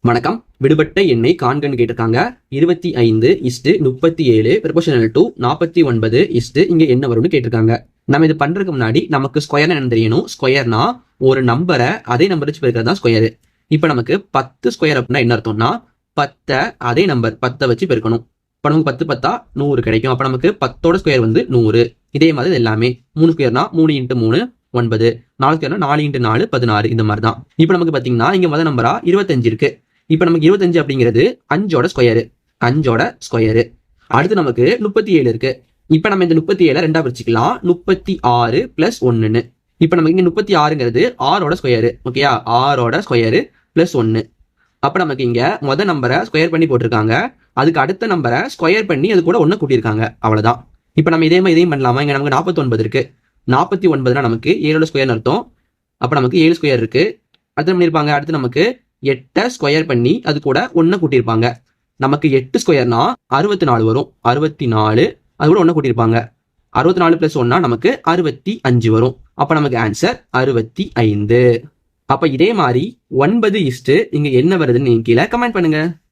வணக்கம். விடுபட்ட எண்ணை காண்கன்னு கேட்டிருக்காங்க. 25:37 ப்ரொபோஷனல் டு 49 இங்க என்ன வரும்னு கேட்டிருக்காங்க. நம்ம இது பண்றதுக்கு முன்னாடி நமக்கு ஸ்கொயர் என்ன தெரியணும். ஸ்கொயர்னா ஒரு நம்பரை அதே நம்பர் வச்சு பெருக்கிறது தான் ஸ்கொயர். இப்ப நமக்கு 10 ஸ்கொயர் அப்படின்னா என்ன அர்த்தம்னா 10 அதே நம்பர் 10 வச்சு பெருக்கணும். இப்ப நமக்கு 10 10 100 கிடைக்கும். அப்ப நமக்கு 10ஓட ஸ்கொயர் வந்து 100. இதே மாதிரி எல்லாமே 3 ஸ்கொயர்னா 3 × 3 9, 4 ஸ்கொயர்னா 4 × 4 16. இந்த மாதிரி தான். இப்ப நமக்கு பாத்தீங்கன்னா இங்க முதல் நம்பரா 25 இருக்கு. இப்ப நமக்கு 25 அப்படிங்கிறது 5ஓட ஸ்கொயரு. அடுத்து நமக்கு 37 இருக்கு. இப்ப நம்ம இந்த 37 ரெண்டா பிரிச்சுக்கலாம். 36 + 1. இப்ப நமக்கு இங்க 36ங்கிறது 6ஓட ஸ்கொயரு. ஓகேயா, 6ஓட ஸ்கொயரு + 1. அப்ப நமக்கு இங்க முதல் நம்பரை ஸ்கொயர் பண்ணி போட்டிருக்காங்க. அதுக்கு அடுத்த நம்பரை ஸ்கொயர் பண்ணி அது கூட 1 கூட்டியிருக்காங்க. அவ்வளவுதான். இப்ப நம்ம இதே மாதிரி இதையும் பண்ணலாமா? இங்க நமக்கு 49 இருக்கு. 49னா நமக்கு 7ஓட ஸ்கொயர்னு அர்த்தம். அப்ப நமக்கு 7 ஸ்கொயர் இருக்கு. அடுத்து பண்ணிருப்பாங்க. அடுத்து நமக்கு 8 ஸ்கொயர் பண்ணி அது கூட 1 கூட்டியிருப்பாங்க. நமக்கு 8 ஸ்கொயர்னா 64 வரும். 64 அது கூட 1 கூட்டியிருப்பாங்க. 64 + 1 நமக்கு 65 வரும். அப்ப நமக்கு ஆன்சர் 65. அப்ப இதே மாதிரி 9 இங்க என்ன வருதுன்னு நீங்க கீழே கமெண்ட் பண்ணுங்க.